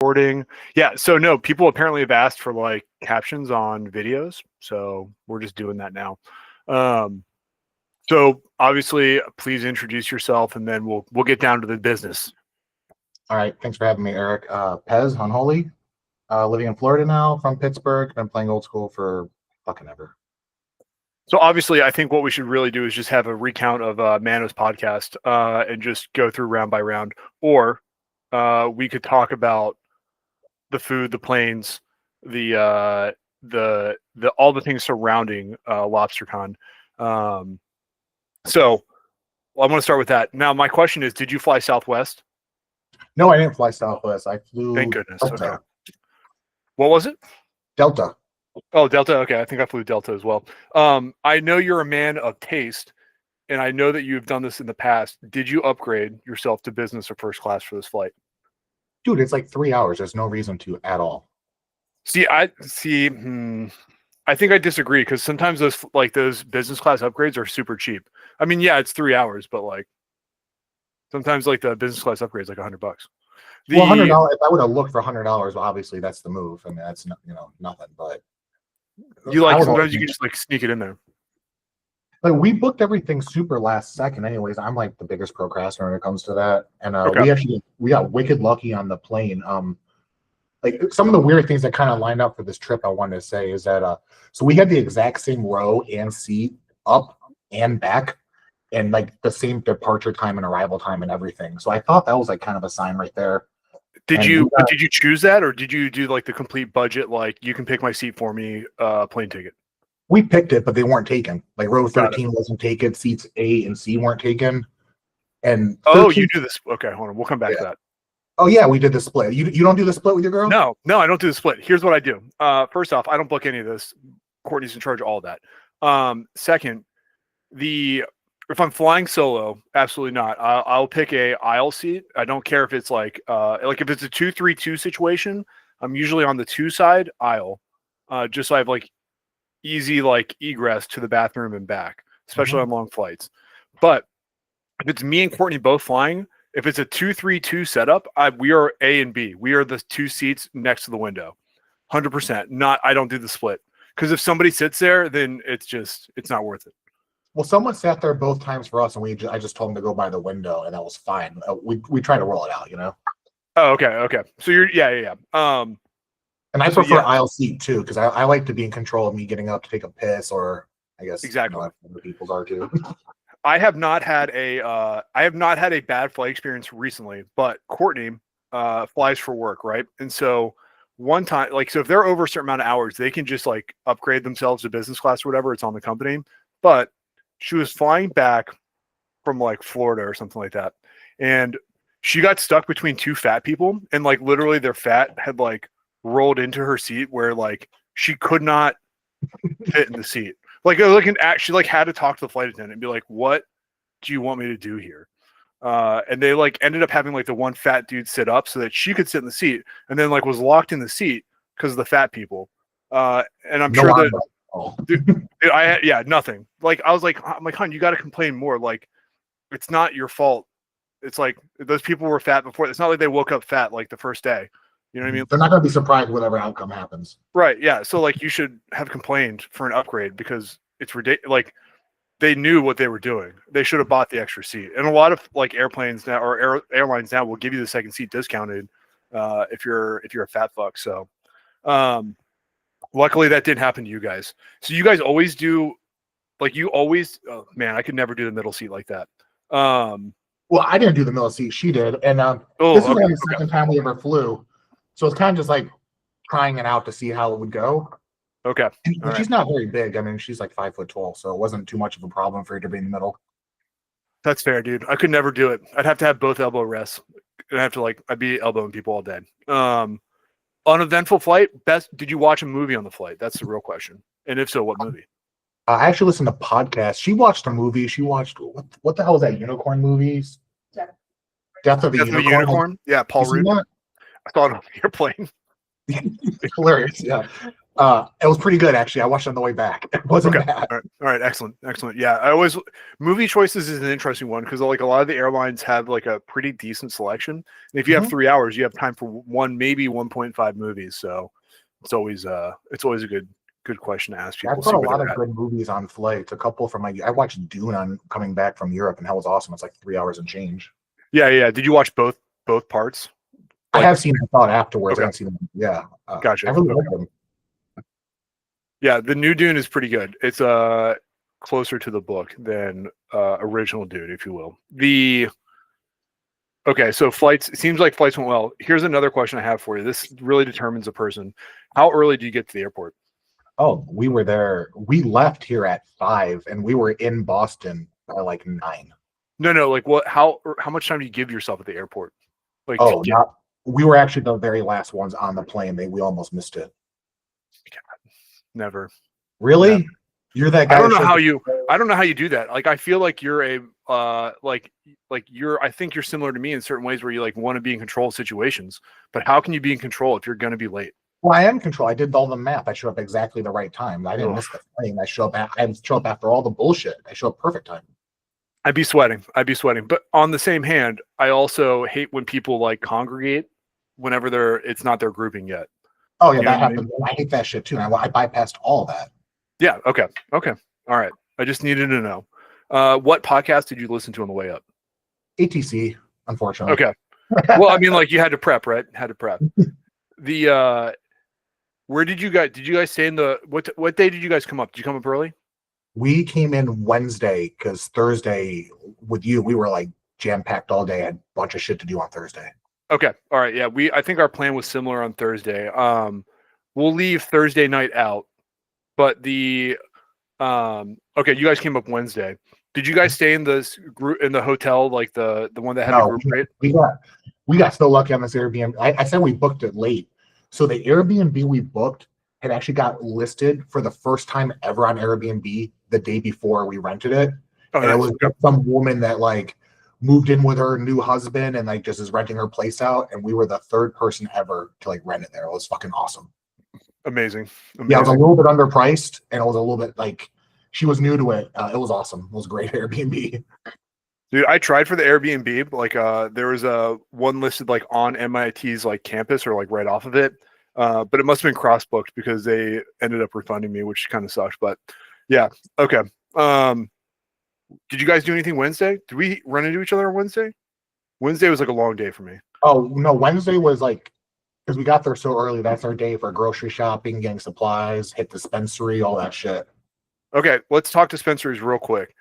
Recording. Yeah, so no, people apparently have asked for like captions on videos, so we're just doing that now. So obviously, please introduce yourself, and then we'll get down to the business. All right, thanks for having me, Eric. Pez, Unholy, living in Florida now, from Pittsburgh. Been playing old school for fucking ever. So obviously, I think what we should really do is just have a recount of Mano's podcast and just go through round by round, or we could talk about the food, the planes, the all the things surrounding LobsterCon. So I want to start with that. Now, my question is: did you fly Southwest? No, I didn't fly Southwest. I flew. Thank goodness. Delta. Okay. What was it? Delta. Oh, Delta. Okay, I think I flew Delta as well. I know you're a man of taste, and I know that you've done this in the past. Did you upgrade yourself to business or first class for this flight? Dude, it's like 3 hours. There's no reason to at all. I think I disagree because sometimes those business class upgrades are super cheap. I mean, yeah, it's 3 hours, but like sometimes like the business class upgrade is like $100. Well, $100. If I would have looked for $100, well, obviously that's the move. I mean, that's nothing. But you like sometimes you can just like sneak it in there. Like we booked everything super last second. Anyways, I'm like the biggest procrastinator when it comes to that. And we got wicked lucky on the plane. Like some of the weird things that kind of lined up for this trip I wanted to say is that so we had the exact same row and seat up and back and like the same departure time and arrival time and everything. So I thought that was like kind of a sign right there. Did you choose that, or did you do like the complete budget, like you can pick my seat for me plane ticket? We picked it, but they weren't taken. Like row 13 wasn't taken, seats A and C weren't taken. And 13, you do this. Okay, hold on. We'll come back to that. Oh yeah, we did the split. You don't do the split with your girl? No, I don't do the split. Here's what I do. First off, I don't book any of this. Courtney's in charge of all that. Second, if I'm flying solo, absolutely not. I'll pick a aisle seat. I don't care if it's like if it's a 2-3-2 situation. I'm usually on the 2 side aisle, just so I have like easy like egress to the bathroom and back, especially on long flights. But if it's me and Courtney both flying, if it's a 2-3-2 setup, we are A and B. We are the 2 seats next to the window, 100%. I don't do the split because if somebody sits there, then it's not worth it. Well, someone sat there both times for us, and I just told them to go by the window, and that was fine. We try to roll it out, Oh, okay. So you're yeah. And I prefer aisle seat too because I like to be in control of me getting up to take a piss, or I guess exactly other people's are too. I have not had a bad flight experience recently, but Courtney flies for work, right? And so one time, so if they're over a certain amount of hours, they can just like upgrade themselves to business class or whatever. It's on the company. But she was flying back from like Florida or something like that, and she got stuck between 2 fat people, and like literally their fat had like rolled into her seat where like she could not fit in the seat. She like had to talk to the flight attendant and be like, "What do you want me to do here?" And they like ended up having like the one fat dude sit up so that she could sit in the seat, and then like was locked in the seat because of the fat people. And I'm sure that nothing. Like I was like, hon, you got to complain more. Like it's not your fault. It's like those people were fat before. It's not like they woke up fat like the first day. You know what I mean? They're not going to be surprised whatever outcome happens. Right. Yeah. So like you should have complained for an upgrade because it's ridiculous. Like they knew what they were doing. They should have bought the extra seat. And a lot of like airplanes now or airlines now will give you the second seat discounted if you're a fat fuck. So luckily that didn't happen to you guys. So you guys always do oh man, I could never do the middle seat like that. Well, I didn't do the middle seat. She did. And this was the second time we ever flew. So it's kind of just like trying it out to see how it would go. Okay. And she's not very big. I mean, she's like 5 foot tall, so it wasn't too much of a problem for her to be in the middle. That's fair, dude. I could never do it. I'd have to have both elbow rests. I'd be elbowing people all day. Uneventful flight. Did you watch a movie on the flight? That's the real question. And if so, what movie? I actually listened to podcasts. She watched a movie. She watched what the hell is that unicorn movie? Death of the Unicorn. Yeah, Paul Rudd. I thought on the airplane. Hilarious, yeah. It was pretty good actually. I watched it on the way back. It wasn't Okay. bad. All right. Excellent. Yeah. Movie choices is an interesting one because like a lot of the airlines have like a pretty decent selection. And if you have 3 hours, you have time for maybe 1.5 movies. So it's always a good question to ask people. I've got a lot of good movies on flights. A couple from I watched Dune on coming back from Europe, and that was awesome. It's like 3 hours and change. Yeah. Did you watch both parts? I have seen the thought afterwards. Okay. I haven't seen them. Yeah. Gotcha. I really like them. Yeah, the new Dune is pretty good. It's closer to the book than original Dune, if you will. So flights. It seems like flights went well. Here's another question I have for you. This really determines a person. How early do you get to the airport? Oh, we were there. We left here at 5, and we were in Boston by like 9. No. Like what? How much time do you give yourself at the airport? Like, we were actually the very last ones on the plane. We almost missed it. Never. Really? Never. You're that guy. I don't know how you do that. Like I feel like you're a I think you're similar to me in certain ways where you like want to be in control of situations. But how can you be in control if you're going to be late? Well, I am in control. I did all the math. I showed up exactly the right time. I didn't miss the plane. I show up after all the bullshit. I show up perfect time. I'd be sweating. But on the same hand, I also hate when people like congregate whenever it's not their grouping yet. Oh yeah, that happens. I hate that shit too. I bypassed all that. Yeah. Okay. All right. I just needed to know. What podcast did you listen to on the way up? ATC, unfortunately. Okay. Well, I mean, like you had to prep, right? Where did you guys stay in what day did you guys come up? Did you come up early? We came in Wednesday because Thursday with you, we were like jam-packed all day. I had a bunch of shit to do on Thursday. Okay. All right. Yeah. I think our plan was similar on Thursday. We'll leave Thursday night out, but okay, you guys came up Wednesday. Did you guys stay in this group in the hotel, like the one that had the group rate? We got so lucky on this Airbnb. I said we booked it late. So the Airbnb we booked had actually got listed for the first time ever on Airbnb the day before we rented it. And it was some woman that like moved in with her new husband and like just is renting her place out. And we were the third person ever to like rent it there. It was fucking awesome. Amazing. Yeah, it was a little bit underpriced and it was a little bit like she was new to it. It was awesome. It was a great Airbnb. Dude, I tried for the Airbnb, but like there was one listed like on MIT's like campus or like right off of it. But it must have been cross booked because they ended up refunding me, which kind of sucks. But yeah, okay. Did you guys do anything Wednesday? Did we run into each other on Wednesday? Wednesday was like a long day for me. Oh no, Wednesday was like because we got there so early. That's our day for grocery shopping, getting supplies, hit dispensary, all that shit. Okay, let's talk dispensaries real quick.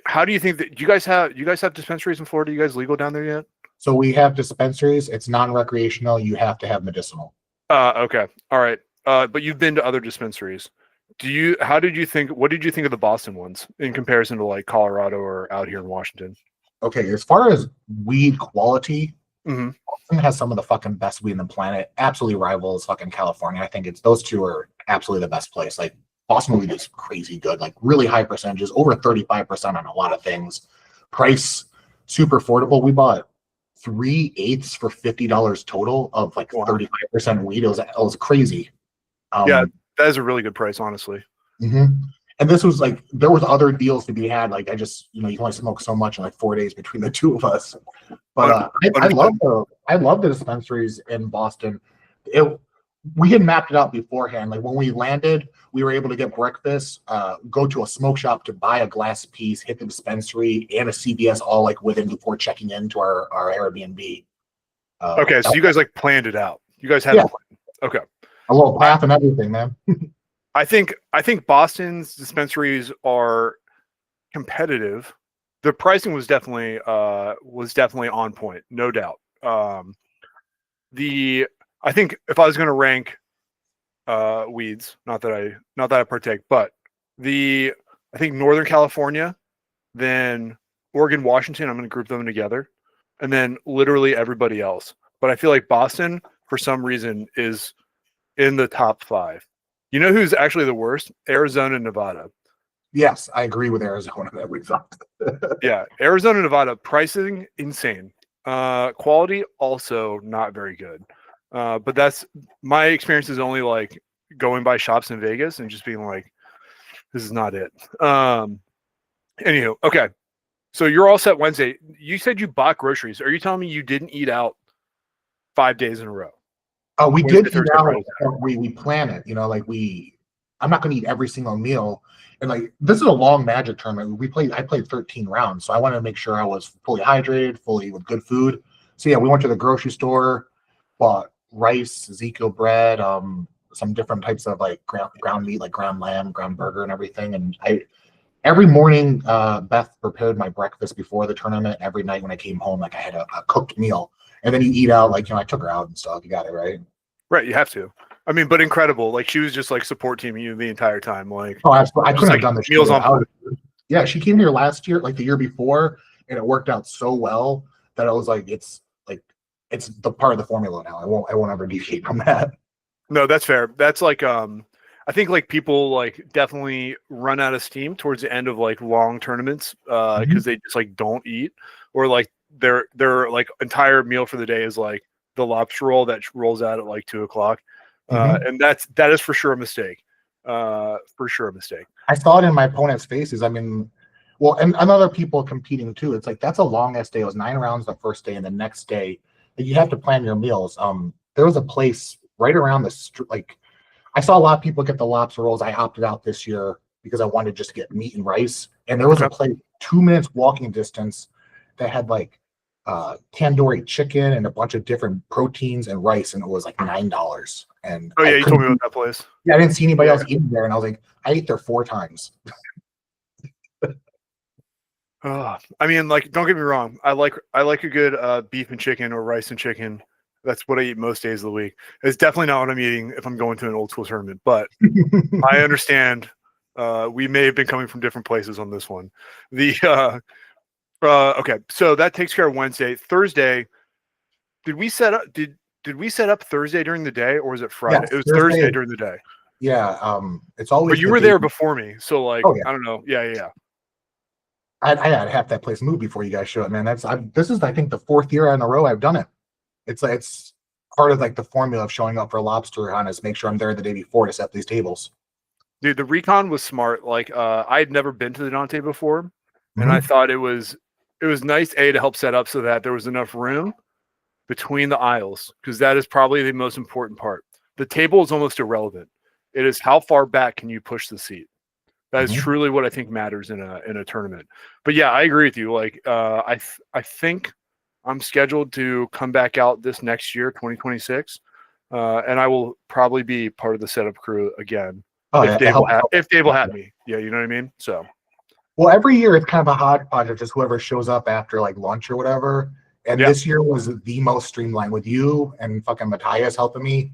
How do you think that you guys have dispensaries in Florida? You guys legal down there yet? So we have dispensaries. It's non-recreational. You have to have medicinal. Okay. All right. But you've been to other dispensaries. What did you think of the Boston ones in comparison to like Colorado or out here in Washington? Okay, as far as weed quality, mm-hmm. Boston has some of the fucking best weed in the planet. Absolutely rivals fucking California. I think those two are absolutely the best place. Like Boston weed is crazy good, like really high percentages, over 35% on a lot of things. Price super affordable. We bought 3/8 for $50 total of like 35% weed. It was crazy. Yeah, that is a really good price, honestly. Mm-hmm. And this was like there was other deals to be had. Like I just you can only smoke so much in like 4 days between the two of us. But I love the dispensaries in Boston. We had mapped it out beforehand. Like when we landed, we were able to get breakfast, go to a smoke shop to buy a glass piece, hit the dispensary and a CVS all like before checking into our Airbnb. Okay, so you guys like planned it out. You guys had a plan. Okay. A little path and everything, man. I think Boston's dispensaries are competitive. The pricing was definitely on point, no doubt. I think if I was going to rank weeds, not that I partake, but I think Northern California, then Oregon, Washington, I'm going to group them together, and then literally everybody else. But I feel like Boston, for some reason, is in the top 5. You know who's actually the worst? Arizona and Nevada. Yes, I agree with Arizona that we thought. Yeah, Arizona, Nevada, pricing insane. Quality also not very good. But that's my experience is only like going by shops in Vegas and just being like, this is not it. Anywho, okay. So you're all set Wednesday. You said you bought groceries. Are you telling me you didn't eat out 5 days in a row? We Wednesday, did eat Thursday, out. Friday, We plan it. I'm not going to eat every single meal. And like this is a long Magic tournament. I played 13 rounds, so I wanted to make sure I was fully hydrated, fully with good food. So yeah, we went to the grocery store, bought rice, Ezekiel bread, some different types of like ground meat, like ground lamb, ground burger, and everything. And every morning, Beth prepared my breakfast before the tournament. Every night when I came home, like I had a cooked meal. And then you eat out, like I took her out and stuff. You got it right. Right, you have to. I mean, but incredible. Like she was just like support teaming you the entire time. Like, oh, absolutely. I couldn't have done this meals on without her. Yeah, she came here last year, like the year before, and it worked out so well that I was like, it's the part of the formula now. I won't ever deviate from that. No, that's fair. That's like I think like people like definitely run out of steam towards the end of like long tournaments because they just like don't eat, or like their like entire meal for the day is like the lobster roll that rolls out at like 2:00. And that is for sure a mistake. For sure a mistake. I saw it in my opponent's faces. I mean, well, and other people competing too. It's like that's a long ass day. It was 9 rounds the first day, and the next day you have to plan your meals. There was a place right around the street. Like I saw a lot of people get the lobster rolls. I opted out this year because I wanted just to get meat and rice. And there was a place 2 minutes walking distance that had like tandoori chicken and a bunch of different proteins and rice, and it was like $9. And oh yeah, you told me about that place. Yeah, I didn't see anybody else eating there, and I was like, I ate there 4 times. I mean, like, don't get me wrong. I like a good beef and chicken or rice and chicken. That's what I eat most days of the week. It's definitely not what I'm eating if I'm going to an old school tournament, but I understand. We may have been coming from different places on this one. Okay, so that takes care of Wednesday. Thursday, did we set up? Did we set up Thursday during the day, or was it Friday? Yes, it was Thursday during the day. Yeah, it's always. But you were there before me, so like, oh, yeah. I don't know. Yeah. I had half that place moved before you guys showed up, man. This is I think the 4th year in a row I've done it. It's part of like the formula of showing up for lobster hunt is make sure I'm there the day before to set these tables. Dude, the recon was smart. Like, I had never been to the Dante before, and I thought it was nice to help set up so that there was enough room between the aisles, because that is probably the most important part. The table is almost irrelevant. It is how far back can you push the seat. That is truly what I think matters in a tournament. But yeah, I agree with you. Like, I think I'm scheduled to come back out this next year, 2026, and I will probably be part of the setup crew again if Dave will have me. Yeah, you know what I mean. So, well, every year it's kind of a hodgepodge of just whoever shows up after like lunch or whatever. And this year was the most streamlined with you and fucking Matthias helping me.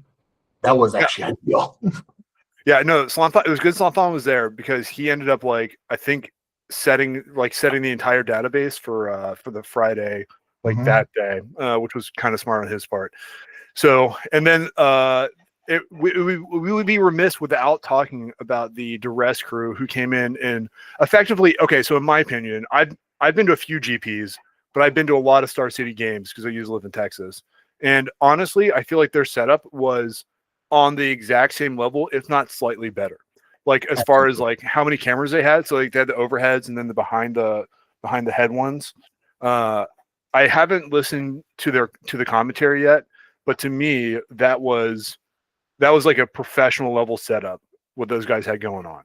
That was actually ideal. Yeah, no, it was good. Slanthon was there because he ended up like I think setting the entire database for the Friday that day, which was kind of smart on his part. So, and then we would be remiss without talking about the duress crew who came in and effectively. Okay, so in my opinion, I've been to a few GPs, but I've been to a lot of Star City games because I used to live in Texas. And honestly, I feel like their setup was on the exact same level, if not slightly better. Like as far as like how many cameras they had. So like they had the overheads and then the behind the head ones. I haven't listened to the commentary yet, but to me that was like a professional level setup what those guys had going on.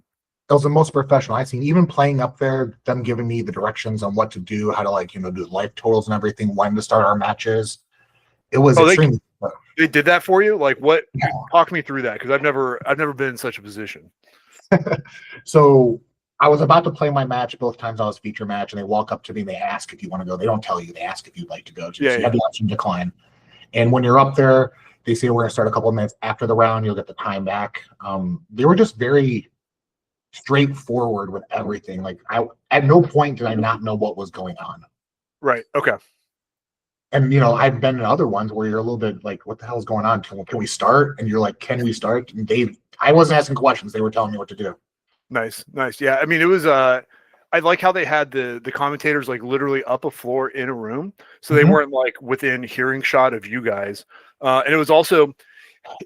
That was the most professional I've seen. Even playing up there, them giving me the directions on what to do, how to do life totals and everything, when to start our matches. It was extremely. They did that for you? Like what? Yeah. Talk me through that because I've never been in such a position. So I was about to play my match both times. I was feature match, and they walk up to me and they ask if you want to go. They don't tell you. They ask if you'd like to go. So you have the option to decline. And when you're up there, they say we're going to start a couple of minutes after the round. You'll get the time back. They were just very straightforward with everything. Like at no point did I not know what was going on. Right. Okay. And I've been in other ones where you're a little bit like, what the hell is going on? Can we start? And you're like, can we start? And I wasn't asking questions. They were telling me what to do. Nice. Yeah. I mean, it was I like how they had the commentators like literally up a floor in a room, so they Mhm. weren't like within hearing shot of you guys. And it was also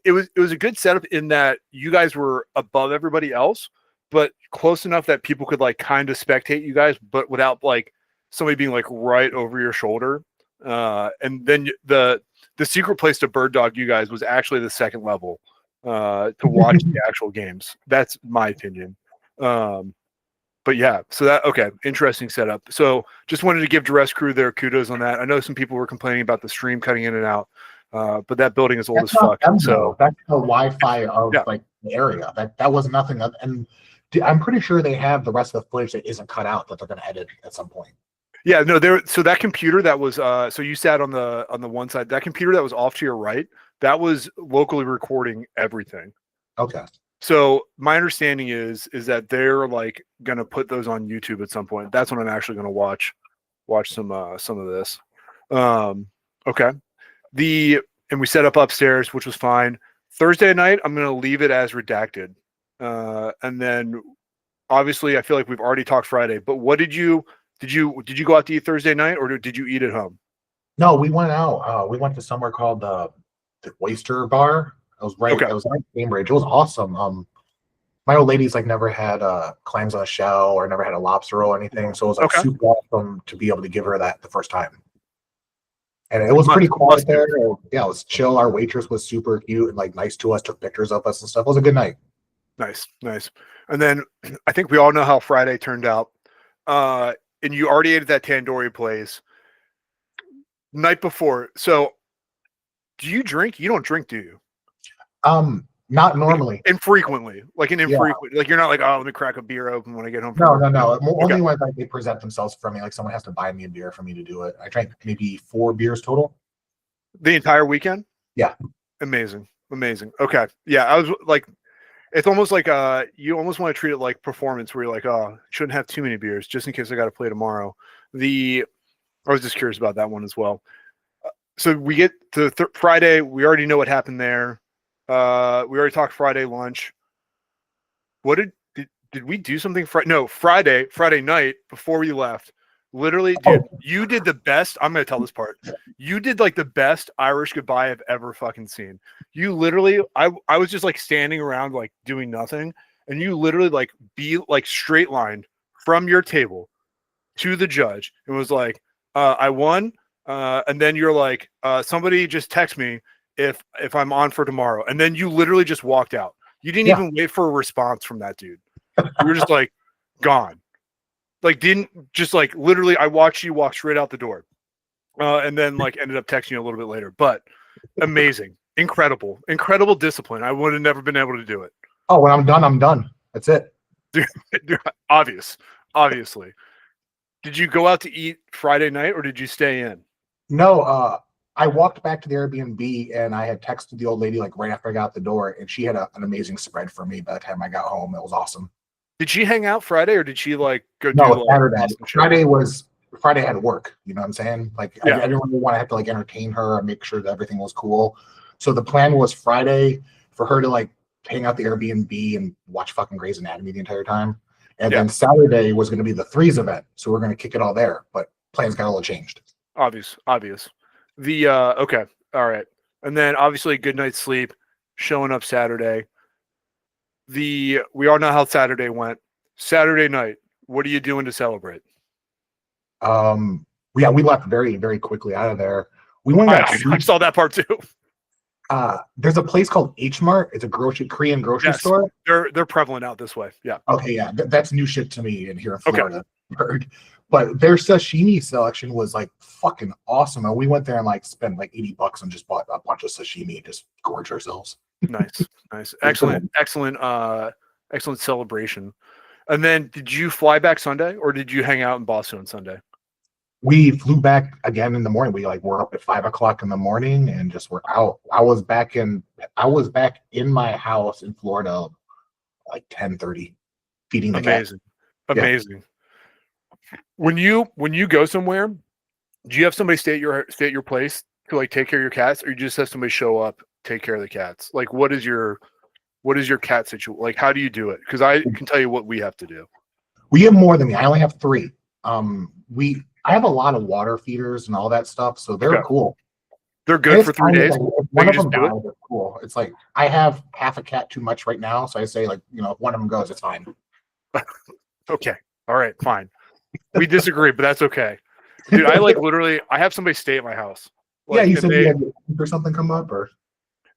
it was a good setup in that you guys were above everybody else, but close enough that people could like kind of spectate you guys, but without like somebody being like right over your shoulder. And then the secret place to bird dog you guys was actually the second level to watch the actual games. That's my opinion. But yeah, so that okay, interesting setup. So just wanted to give Duress Crew their kudos on that. I know some people were complaining about the stream cutting in and out, but that building is old That's as not fuck. them, So though. That's the Wi-Fi of yeah, like the area. That was nothing. And I'm pretty sure they have the rest of the footage that isn't cut out that they're going to edit at some point. yeah, no, there. So that computer that was, so you sat on the one side. That computer that was off to your right, that was locally recording everything. Okay. So my understanding is that they're like gonna put those on YouTube at some point. That's when I'm actually gonna watch some of this. Okay. And we set up upstairs, which was fine. Thursday night, I'm gonna leave it as redacted. And then obviously I feel like we've already talked Friday, but what did you go out to eat Thursday night or did you eat at home? No, we went out. We went to somewhere called the Oyster Bar. It was right. Okay. It was right in Cambridge. It was awesome. My old lady's like never had clams on a shell or never had a lobster roll or anything, so it was like Okay. super awesome to be able to give her that the first time. And it was Must- pretty quiet must be. there. Yeah, it was chill. Our waitress was super cute and like nice to us, took pictures of us and stuff. It was a good night. Nice, nice. And then I think we all know how Friday turned out. And you already ate at that tandoori place night before. So do you drink? You don't drink, do you? Not normally. Infrequently, like an Yeah. infrequent. Like you're not like, oh, let me crack a beer open when I get home. From No, work. no, no. Only Okay. when like they present themselves for me, like someone has to buy me a beer for me to do it. I drank maybe 4 beers total. The entire weekend? Yeah. Amazing. Amazing. Okay. Yeah. I was like, it's almost like you almost want to treat it like performance where you're like, oh, shouldn't have too many beers just in case I got to play tomorrow. I was just curious about that one as well. So we get to Friday. We already know what happened there. We already talked Friday lunch. What did we do something Friday? No, Friday night before we left. Literally, dude, you did the best. I'm gonna tell this part. You did like the best Irish goodbye I've ever fucking seen. You literally, I was just like standing around like doing nothing, and you literally like be like straight lined from your table to the judge and was like, I won. And then you're like, somebody just text me if I'm on for tomorrow. And then you literally just walked out. You didn't even wait for a response from that dude. You were just like gone. Like didn't just like literally I watched you walk straight out the door. And then like ended up texting you a little bit later. But amazing. Incredible discipline. I would have never been able to do it. Oh, when I'm done, I'm done. That's it. Dude, obviously. Did you go out to eat Friday night or did you stay in? No, I walked back to the Airbnb and I had texted the old lady like right after I got the door, and she had an amazing spread for me by the time I got home. It was awesome. Did she hang out Friday or did she like go No, do like, Saturday. Friday had work. You know what I'm saying? Like yeah. I didn't really want to have to like entertain her and make sure that everything was cool. So the plan was Friday for her to like hang out the Airbnb and watch fucking Grey's Anatomy the entire time. And then Saturday was going to be the Threes event. So we're going to kick it all there. But plans got a little changed. Obvious. The okay. All right. And then obviously good night's sleep, showing up Saturday. We all know how Saturday went. Saturday night, what are you doing to celebrate? Yeah, we left very, very quickly out of there. We went I saw that part too. There's a place called H Mart. It's a Korean grocery store. They're prevalent out this way. Yeah. Okay, yeah, that's new shit to me in here in Florida. Okay. But their sashimi selection was like fucking awesome, and we went there and like spent like $80 and just bought a bunch of sashimi and just gorged ourselves. Nice, excellent celebration. And then, did you fly back Sunday, or did you hang out in Boston on Sunday? We flew back again in the morning. We like were up at 5 o'clock in the morning and just were out. I was back in my house in Florida like 10:30, feeding the cat. Amazing. When you go somewhere, do you have somebody stay at your place to like take care of your cats, or you just have somebody show up, take care of the cats? Like, what is your cat situation? Like, how do you do it? Because I can tell you what we have to do. We have more than me. I only have 3. I have a lot of water feeders and all that stuff, so they're Okay. cool. They're And good it's for 3 fine days. if They one can of just them do it. dies, it's cool. It's like I have half a cat too much right now, so I say like, if one of them goes, it's fine. Okay. All right. Fine. We disagree, but that's okay. Dude, I like literally, I have somebody stay at my house. Yeah, Like, you and said they, you had or something come up, or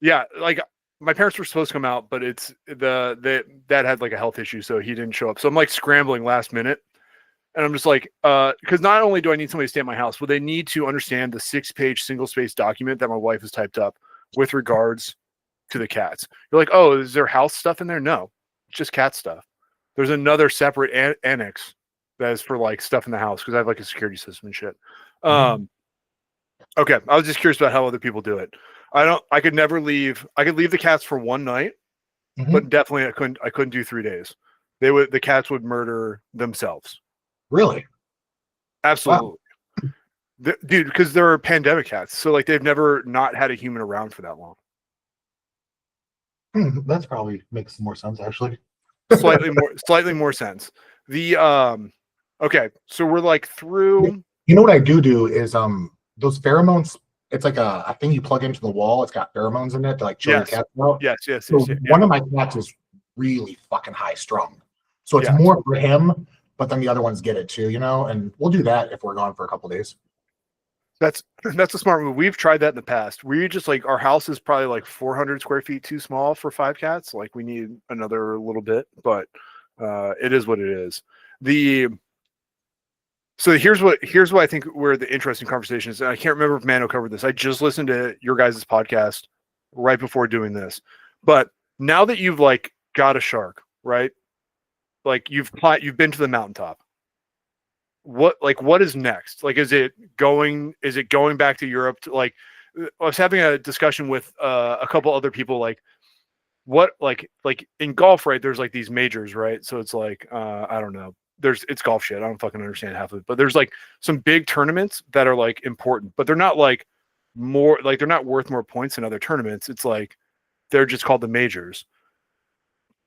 yeah, like my parents were supposed to come out, but it's the dad had like a health issue, so he didn't show up. So I'm like scrambling last minute. And I'm just like, because not only do I need somebody to stay at my house, but they need to understand the 6-page single space document that my wife has typed up with regards to the cats. You're like, oh, is there house stuff in there? No, it's just cat stuff. There's another separate annex that is for like stuff in the house because I have like a security system and shit. Okay, I was just curious about how other people do it. I could never leave. I could leave the cats for one night, but definitely I couldn't do 3 days. The cats would murder themselves. Really? Absolutely. Wow. Dude, because they're pandemic cats, so like they've never not had a human around for that long. That's probably makes more sense actually. slightly more sense. The okay, so we're like through. You know what I do is those pheromones. It's like a thing you plug into the wall. It's got pheromones in it to like chill your cats out. Yes. So one of my cats is really fucking high strung, so it's more for him. But then the other ones get it too, and we'll do that if we're gone for a couple days. That's a smart move. We've tried that in the past. We just like our house is probably like 400 square feet too small for 5 cats. Like we need another little bit, but it is what it is. So here's what I think where the interesting conversation is. And I can't remember if Mano covered this. I just listened to your guys' podcast right before doing this. But now that you've like got a shark, right? Like you've been to the mountaintop. What is next? Like is it going back to Europe to, like I was having a discussion with a couple other people like what like in golf, right? There's like these majors, right? So it's like I don't know. It's golf shit. I don't fucking understand half of it. But there's like some big tournaments that are like important, but they're not like more like they're not worth more points than other tournaments. It's like they're just called the majors.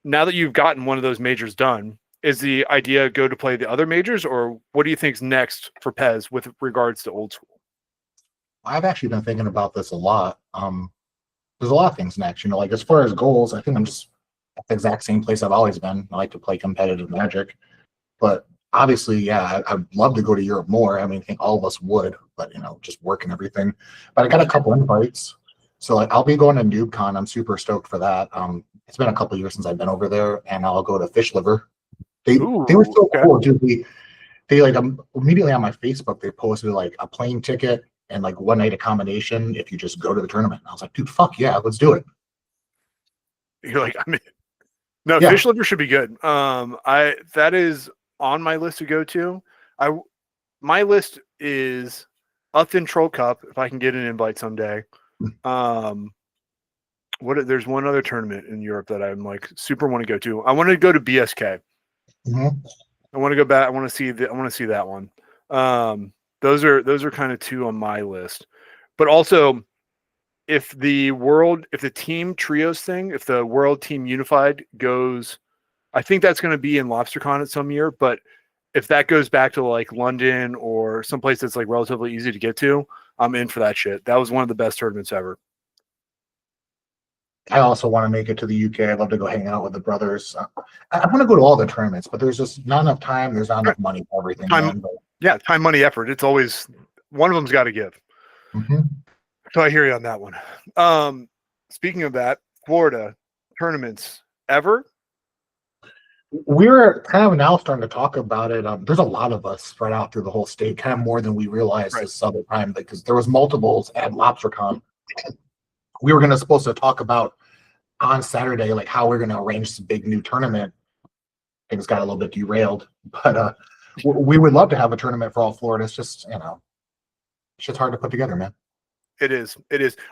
Now that you've gotten one of those majors done, is the idea go to play the other majors, or what do you think's next for Pez with regards to old school? I've actually been thinking about this a lot. There's a lot of things next, like as far as goals, I think I'm just at the exact same place I've always been. I like to play competitive Magic, but obviously, yeah, I'd love to go to Europe more. I mean, I think all of us would, but just work and everything. But I got a couple invites, so like I'll be going to NoobCon. I'm super stoked for that. It's been a couple years since I've been over there, and I'll go to Fish Liver. They were so cool, dude. They like immediately on my Facebook they posted like a plane ticket and like one night accommodation if you just go to the tournament. I was like, dude, fuck yeah, let's do it. You're like, I mean, no, yeah. Fish Liver should be good. That is on my list to go to. My list is Upton Troll Cup if I can get an invite someday. There's one other tournament in Europe that I'm like super want to go to. I want to go to BSK. I want to go back. I want to see that one. Those are kind of two on my list. But also, if the team trios thing, if the world team unified goes, I think that's going to be in LobsterCon at some year. But if that goes back to like London or someplace that's like relatively easy to get to, I'm in for that shit. That was one of the best tournaments ever. I also want to make it to the UK. I'd love to go hang out with the brothers. I want to go to all the tournaments, but there's just not enough time. There's not enough money for everything. Yeah, time, money, effort. It's always one of them's got to give. So I hear you on that one. Speaking of that, Florida tournaments ever? We're kind of now starting to talk about it. There's a lot of us spread out through the whole state, kind of more than we realized this other time, because there was multiples at LobsterCon. We were supposed to talk about on Saturday, like how we're going to arrange this big new tournament. Things got a little bit derailed, but we would love to have a tournament for all Florida. It's just, it's just hard to put together, man. It is.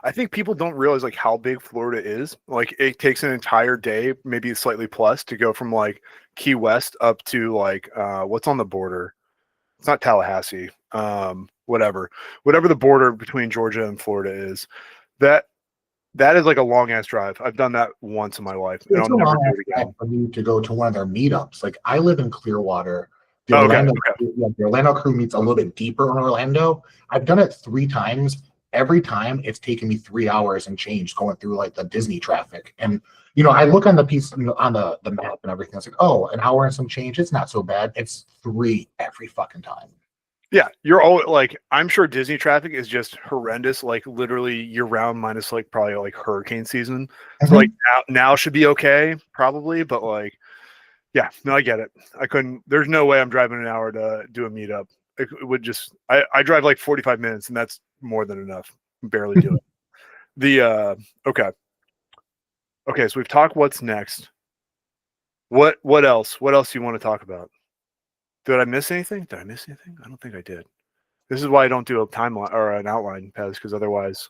I think people don't realize like how big Florida is. Like it takes an entire day, maybe slightly plus, to go from like Key West up to like what's on the border. It's not Tallahassee. Whatever the border between Georgia and Florida is. That That is like a long ass drive. I've done that once in my life, and It's I'll a never long do ass it drive again. for me to go to one of their meetups. Like I live in Clearwater. Oh, okay, okay. The Orlando crew meets a little bit deeper in Orlando. I've done it 3 times. Every time it's taken me 3 hours and change going through like the Disney traffic. And I look on the piece on the map and everything. It's like, oh, an hour and some change. It's not so bad. It's 3 every fucking time. Yeah, you're all like, I'm sure Disney traffic is just horrendous, like literally year round, minus like probably like hurricane season. So like now should be okay, probably, but like, yeah, no, I get it. I couldn't. There's no way I'm driving an hour to do a meetup. It would just. I drive like 45 minutes, and that's more than enough. Barely do it. The okay, okay. So we've talked. What's next? What else? What else do you want to talk about? Did I miss anything? Did I miss anything? I don't think I did. This is why I don't do a timeline or an outline, Pez, because otherwise.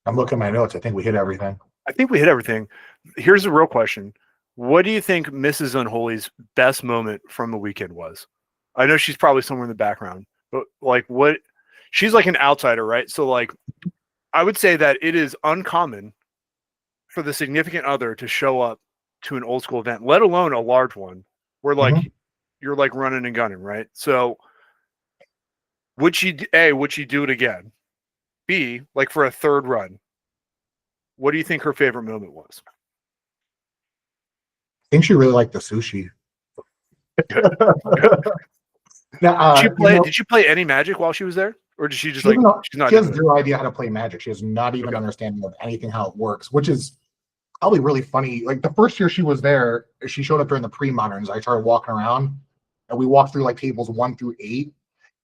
I'm looking at my notes. I think we hit everything. I think we hit everything. Here's the real question. What do you think Mrs. Unholy's best moment from the weekend was? I know she's probably somewhere in the background, but like what she's like an outsider, right? So like I would say that it is uncommon for the significant other to show up to an old school event, let alone a large one where like you're like running and gunning, right? So would she do it again? B, like for a third run, what do you think her favorite moment was? I think she really liked the sushi. Good. Good. Now, Did she play any Magic while she was there, or did she just like she's not? She has zero idea how to play Magic. She has not even understanding of anything how it works, which is probably really funny. Like the first year she was there, she showed up during the pre-moderns. I started walking around, and we walked through like tables 1 through 8,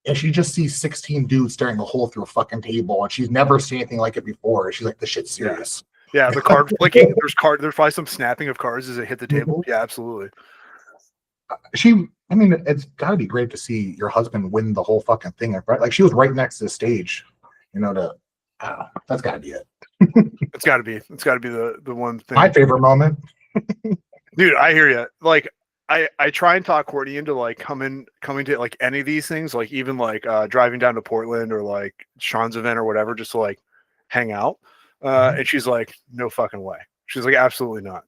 and she just sees 16 dudes staring a hole through a fucking table, and she's never seen anything like it before. She's like, "This shit's serious." Yeah, the card flicking. There's probably some snapping of cards as it hit the table. Yeah, absolutely. I mean, it's got to be great to see your husband win the whole fucking thing, right? Like she was right next to the stage, that's got to be it. It's got to be. It's got to be the one thing. My favorite moment, dude. I hear you. Like I try and talk Courtney into like coming to like any of these things, like even like driving down to Portland or like Sean's event or whatever, just to like hang out. And she's like, no fucking way. She's like, absolutely not.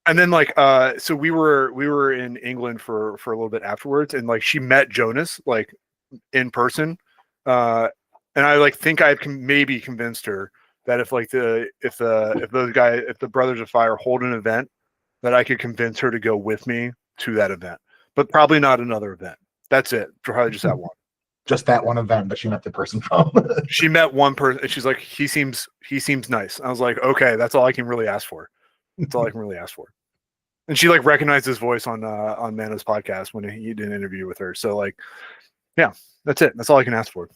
And then like so we were in England for a little bit afterwards, and like she met Jonas like in person, and I like think I maybe convinced her that if the Brothers of Fire hold an event, that I could convince her to go with me to that event, but probably not another event. That's it. Probably just that one. Just that one event, but she met the person from. She met one person, and she's like, he seems nice. I was like, okay, that's all I can really ask for. That's all I can really ask for. And she like recognized his voice on Mano's podcast when he did an interview with her. So like, yeah, that's it. That's all I can ask for.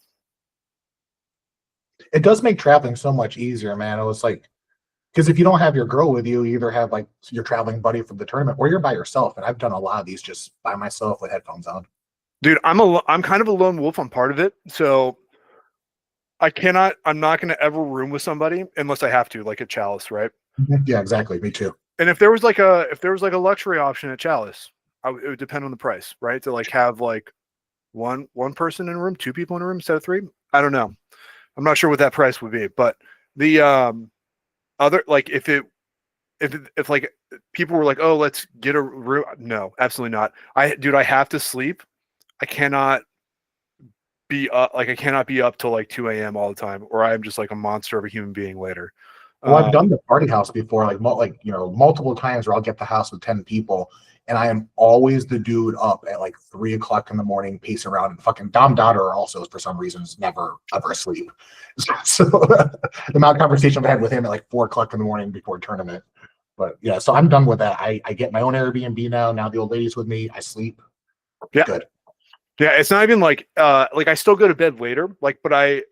It does make traveling so much easier, man. It was like, because if you don't have your girl with you, you either have like your traveling buddy from the tournament or you're by yourself. And I've done a lot of these just by myself with headphones on. Dude, I'm kind of a lone wolf. I'm part of it. So I'm not going to ever room with somebody unless I have to, like at Chalice, right? Yeah, exactly. Me too. And if there was like a luxury option at Chalice, it would depend on the price, right? To like have like one person in a room, 2 people in a room instead of 3. I don't know. I'm not sure what that price would be, but the other like if like people were like, oh, let's get a room. No, absolutely not. I have to sleep. I cannot be up till like 2 a.m. all the time, or I'm just like a monster of a human being later. Well, I've done the party house before, like multiple times where I'll get the house with 10 people, and I am always the dude up at like 3 o'clock in the morning, pacing around. And fucking Dom Dodder also, for some reason, is never ever asleep. So the amount of conversation I've had with him at like 4 o'clock in the morning before tournament. But yeah, so I'm done with that. I get my own Airbnb now. Now the old lady's with me. I sleep. Yeah, good. Yeah, it's not even like I still go to bed later, like, but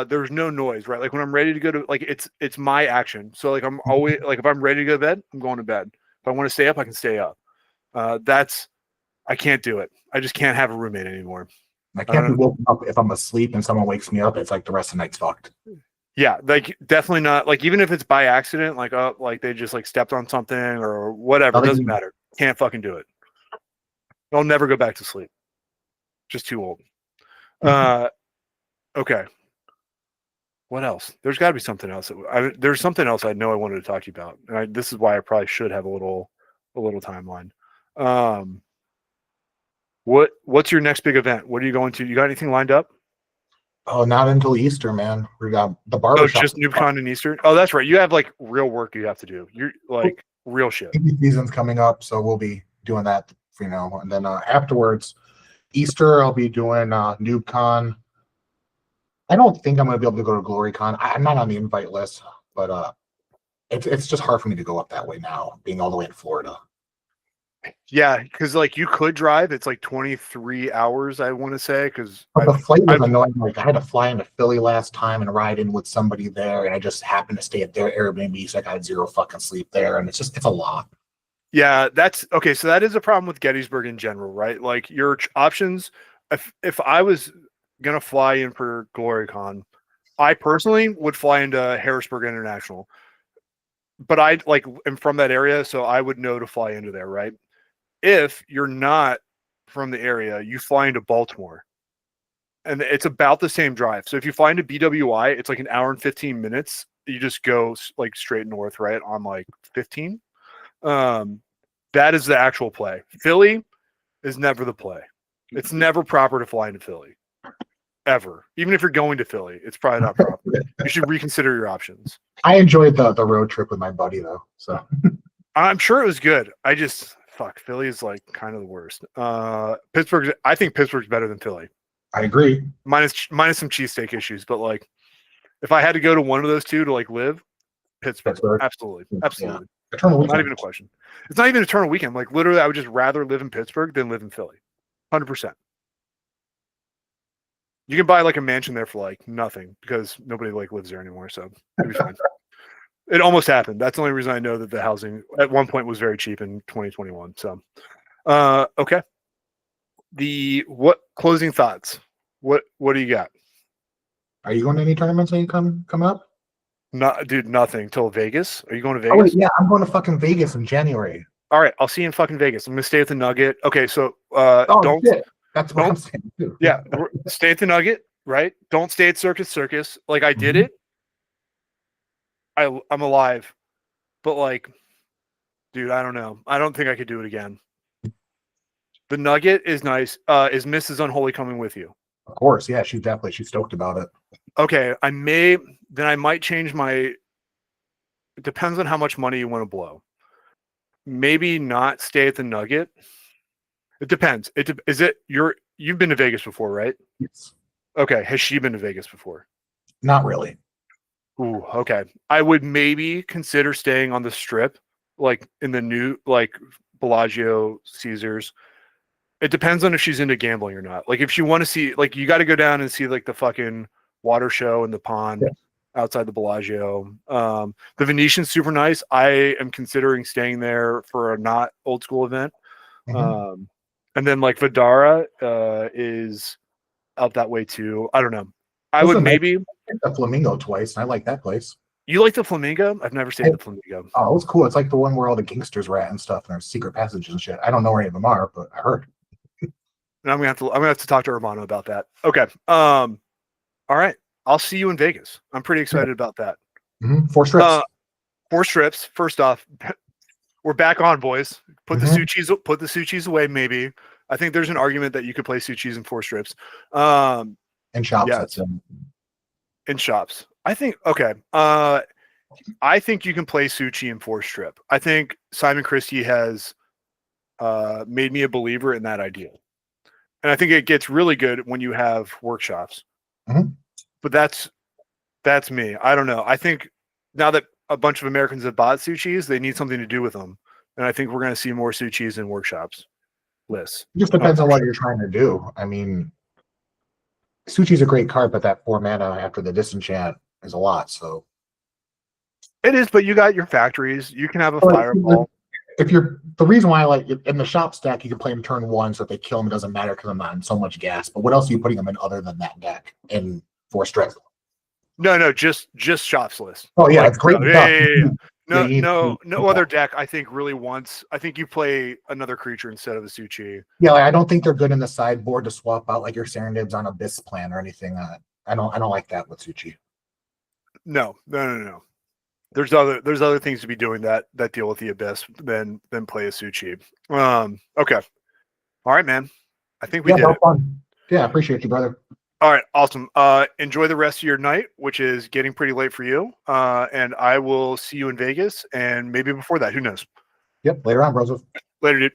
there's no noise, right? Like when I'm ready to go to like it's my action. So like I'm always like if I'm ready to go to bed, I'm going to bed. If I want to stay up, I can stay up. I can't do it. I just can't have a roommate anymore. I can't be woken up if I'm asleep and someone wakes me up. It's like the rest of the night's fucked. Yeah, like definitely not. Like even if it's by accident, like like they just like stepped on something or whatever, it doesn't matter. Can't fucking do it. I'll never go back to sleep. Just too old. Okay. What else? There's got to be something else. There's something else I know I wanted to talk to you about, and this is why I probably should have a little timeline. What's your next big event? What are you going to? You got anything lined up? Oh, not until Easter, man. We got the Oh, barbershop. just NoobCon and Easter. Oh, that's right. You have like real work you have to do. You're like real shit. Season's coming up, so we'll be doing that, and then afterwards, Easter, I'll be doing NoobCon. I don't think I'm going to be able to go to GloryCon. I'm not on the invite list, but it's just hard for me to go up that way now, being all the way in Florida. Yeah, because like you could drive. It's like 23 hours, I want to say. Because the flight was annoying. Like I had to fly into Philly last time and ride in with somebody there, and I just happened to stay at their Airbnb, so I got 0 fucking sleep there, and it's a lot. Yeah, that's okay. So that is a problem with Gettysburg in general, right? Like your options. If I was gonna fly in for GloryCon, I personally would fly into Harrisburg International. But I like am from that area, so I would know to fly into there, right? If you're not from the area, you fly into Baltimore. And it's about the same drive. So if you fly into BWI, it's like an hour and 15 minutes. You just go like straight north, right? On like 15. That is the actual play. Philly is never the play. It's never proper to fly into Philly. Ever. Even if you're going to Philly, it's probably not proper. You should reconsider your options. I enjoyed the road trip with my buddy though. So I'm sure it was good. Philly is like kind of the worst. Pittsburgh, I think Pittsburgh's better than Philly. I agree. Minus some cheesesteak issues, but like if I had to go to one of those two to like live, Pittsburgh. Absolutely. Yeah. Eternal weekend. Not even a question. It's not even eternal weekend. Like literally, I would just rather live in Pittsburgh than live in Philly. 100%. You can buy like a mansion there for like nothing because nobody like lives there anymore. So it'd be fine. It almost happened. That's the only reason I know that the housing at one point was very cheap in 2021. So, okay. What closing thoughts? What do you got? Are you going to any tournaments when you come up? Not, dude, nothing till Vegas. Are you going to Vegas? Oh, wait, yeah, I'm going to fucking Vegas in January. All right, I'll see you in fucking Vegas. I'm gonna stay at the Nugget. Okay, so don't. Shit. That's what I'm saying too. Yeah, stay at the Nugget, right? Don't stay at Circus. Like I did it. I'm alive, but like, dude, I don't know. I don't think I could do it again. The Nugget is nice. Is Mrs. Unholy coming with you? Of course, yeah. She's stoked about it. Okay, I might change my. It depends on how much money you want to blow. Maybe not stay at the Nugget. It depends. You've been to Vegas before, right? Yes. Okay. Has she been to Vegas before? Not really. Ooh, okay. I would maybe consider staying on the Strip, like in the new, like Bellagio, Caesars. It depends on if she's into gambling or not. Like if you want to see, like you got to go down and see like the fucking water show in the pond outside the Bellagio. The Venetian's super nice. I am considering staying there for a not old school event. And then like Vidara is out that way too. I don't know. I would maybe the Flamingo twice. I like that place. You like the Flamingo? I've never stayed at the Flamingo. Oh, it's cool. It's like the one where all the gangsters were at and stuff, and there's secret passages and shit. I don't know where any of them are, but I heard. And I'm gonna have to talk to Urbano about that. Okay. All right. I'll see you in Vegas. I'm pretty excited about that. 4 strips. 4 strips. First off, we're back on, boys. Put the Suchis away. Maybe I think there's an argument that you could play Suchis in 4 strips. In shops. Yeah, in shops. I think okay. I think you can play Suchi in 4 strip. I think Simon Christie has made me a believer in that idea, and I think it gets really good when you have workshops. But that's me. I don't know. I think now that a bunch of Americans have bought Suchis, they need something to do with them, and I think we're going to see more Suchis in workshops lists. It just depends on what you're trying to do. I mean, Suchi's a great card, but that 4 mana after the disenchant is a lot. So it is, but you got your factories. You can have a fireball. The reason why I like it, in the shop stack, you can play them turn 1, so if they kill them, it doesn't matter because I'm not in so much gas. But what else are you putting them in other than that deck in 4 strength? No, just shops list. Oh yeah, it's great. No, you no, need no other deck. I think really wants. I think you play another creature instead of a Suchi. yeah, like, I don't think they're good in the sideboard to swap out like your Serendibs on Abyss plan or anything. I don't like that with Suchi. No, no, no, no. There's other things to be doing that deal with the Abyss than play a Suchi. Okay. All right, man. I think we Yeah, did bro, it. fun. Yeah, I appreciate you, brother. All right, awesome. Enjoy the rest of your night, which is getting pretty late for you. And I will see you in Vegas, and maybe before that. Who knows? Yep, later on, bros. Later, dude.